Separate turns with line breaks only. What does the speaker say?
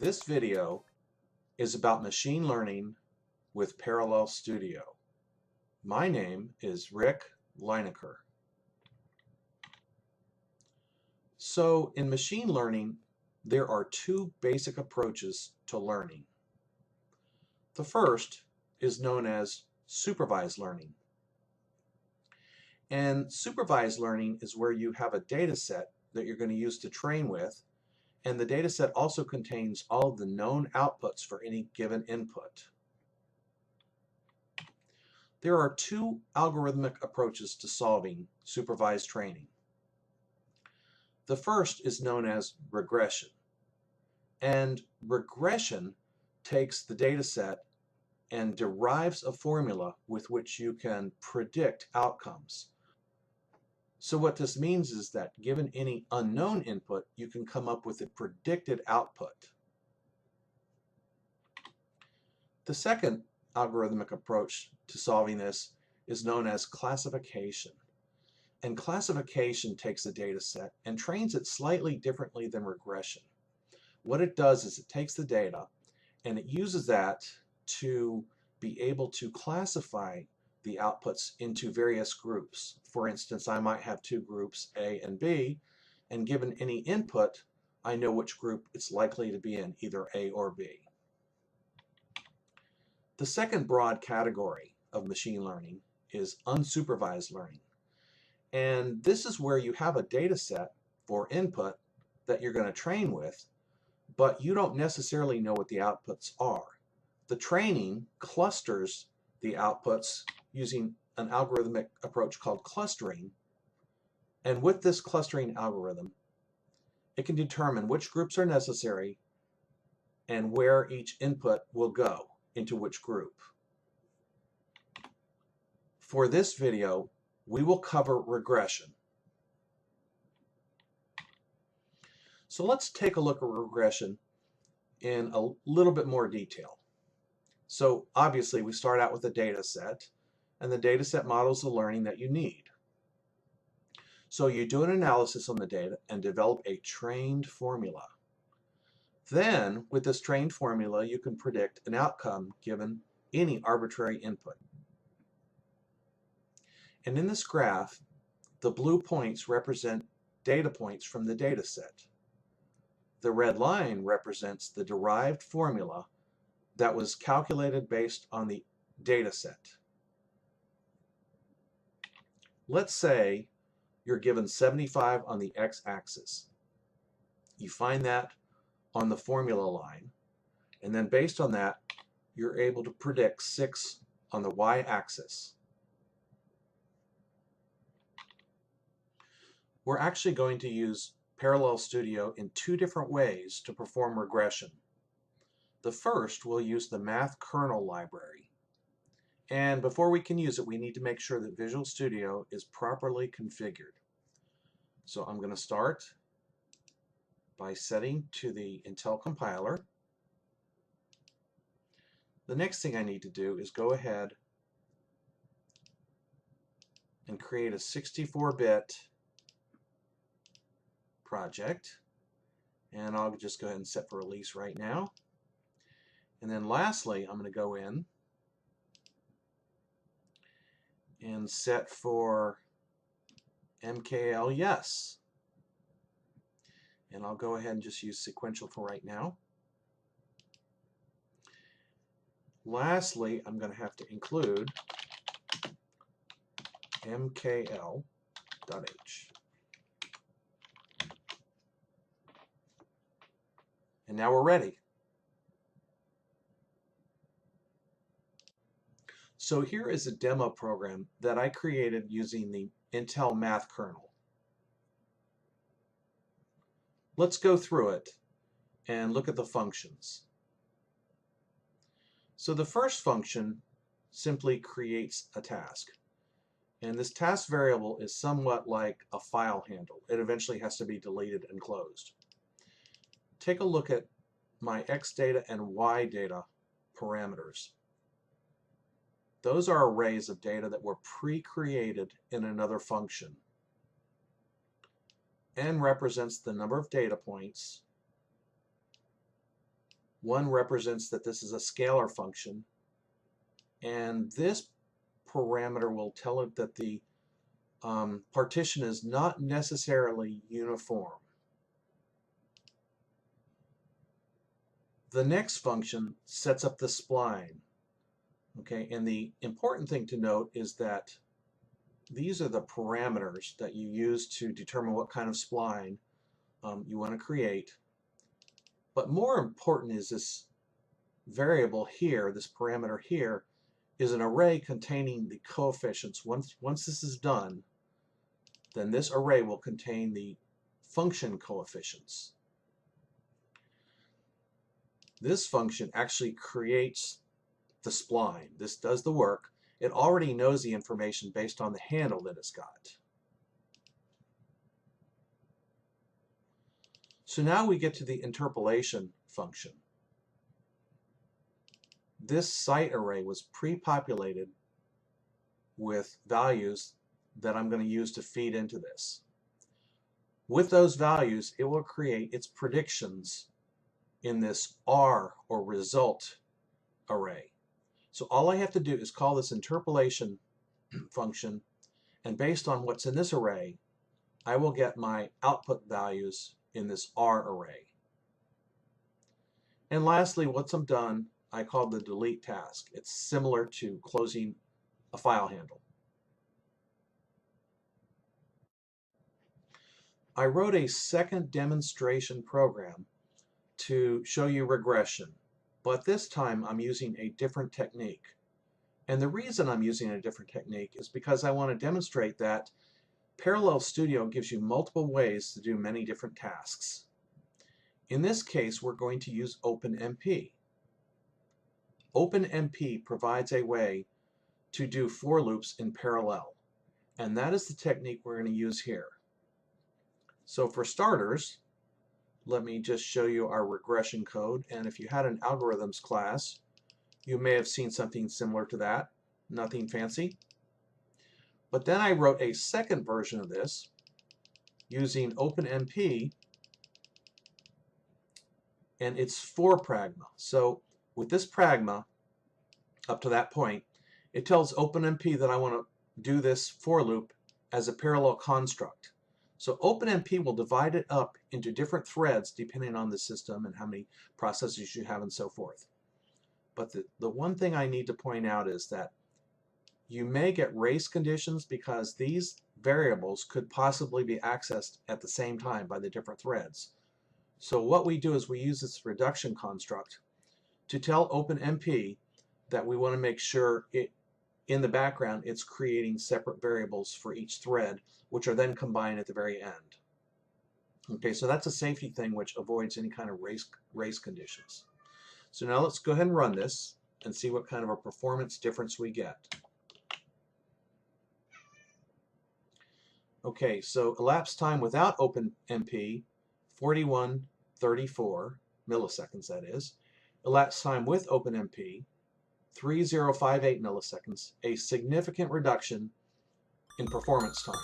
This video is about machine learning with Parallel Studio. My name is Rick Leinecker. So in machine learning, there are two basic approaches to learning. The first is known as supervised learning. And supervised learning is where you have a data set that you're going to use to train with, and the data set also contains all of the known outputs for any given input. There are two algorithmic approaches to solving supervised training. The first is known as regression. And regression takes the data set and derives a formula with which you can predict outcomes. So what this means is that given any unknown input, you can come up with a predicted output. The second algorithmic approach to solving this is known as classification. And classification takes a data set and trains it slightly differently than regression. What it does is it takes the data and it uses that to be able to classify the outputs into various groups. For instance, I might have two groups, A and B, and given any input, I know which group it's likely to be in, either A or B. The second broad category of machine learning is unsupervised learning. And this is where you have a data set for input that you're going to train with, but you don't necessarily know what the outputs are. The training clusters the outputs using an algorithmic approach called clustering. And with this clustering algorithm, it can determine which groups are necessary and where each input will go into which group. For this video, we will cover regression. So let's take a look at regression in a little bit more detail. So obviously we start out with a data set, and the data set models the learning that you need. So you do an analysis on the data and develop a trained formula. Then with this trained formula you can predict an outcome given any arbitrary input. And in this graph, the blue points represent data points from the data set. The red line represents the derived formula that was calculated based on the data set. Let's say you're given 75 on the x-axis. You find that on the formula line, and then based on that, you're able to predict 6 on the y-axis. We're actually going to use Parallel Studio in two different ways to perform regression. The first, we'll use the Math Kernel Library. And before we can use it, we need to make sure that Visual Studio is properly configured. So I'm going to start by setting to the Intel compiler. The next thing I need to do is go ahead and create a 64-bit project. And I'll just go ahead and set for release right now. And then lastly, I'm going to go in and set for MKL yes. And I'll go ahead and just use sequential for right now. Lastly, I'm going to have to include MKL.h. And now we're ready. So here is a demo program that I created using the Intel Math Kernel. Let's go through it and look at the functions. So the first function simply creates a task. And this task variable is somewhat like a file handle. It eventually has to be deleted and closed. Take a look at my x data and y data parameters. Those are arrays of data that were pre-created in another function. N represents the number of data points, One represents that this is a scalar function, and this parameter will tell it that the partition is not necessarily uniform. The next function sets up the spline. Okay, and the important thing to note is that these are the parameters that you use to determine what kind of spline you want to create. But more important is this variable here, this parameter here, is an array containing the coefficients. Once this is done, then this array will contain the function coefficients. This function actually creates the spline. This does the work. It already knows the information based on the handle that it's got. So now we get to the interpolation function. This site array was pre-populated with values that I'm going to use to feed into this. With those values, it will create its predictions in this R, or result, array. So all I have to do is call this interpolation function, and based on what's in this array, I will get my output values in this R array. And lastly, once I'm done, I call the delete task. It's similar to closing a file handle. I wrote a second demonstration program to show you regression, but this time I'm using a different technique. And the reason I'm using a different technique is because I want to demonstrate that Parallel Studio gives you multiple ways to do many different tasks. In this case, we're going to use OpenMP. OpenMP provides a way to do for loops in parallel, and that is the technique we're going to use here. So for starters, let me just show you our regression code, and if you had an algorithms class, you may have seen something similar to that. Nothing fancy. But then I wrote a second version of this using OpenMP, and it's for pragma. So with this pragma, up to that point, it tells OpenMP that I want to do this for loop as a parallel construct. So OpenMP will divide it up into different threads depending on the system and how many processes you have and so forth. But the one thing I need to point out is that you may get race conditions because these variables could possibly be accessed at the same time by the different threads. So what we do is we use this reduction construct to tell OpenMP that we want to make sure in the background it's creating separate variables for each thread, which are then combined at the very end. Okay, so that's a safety thing which avoids any kind of race conditions. So now let's go ahead and run this and see what kind of a performance difference we get. Okay, so elapsed time without OpenMP, 4134 milliseconds, that is. Elapsed time with OpenMP, 3058 milliseconds, a significant reduction in performance time.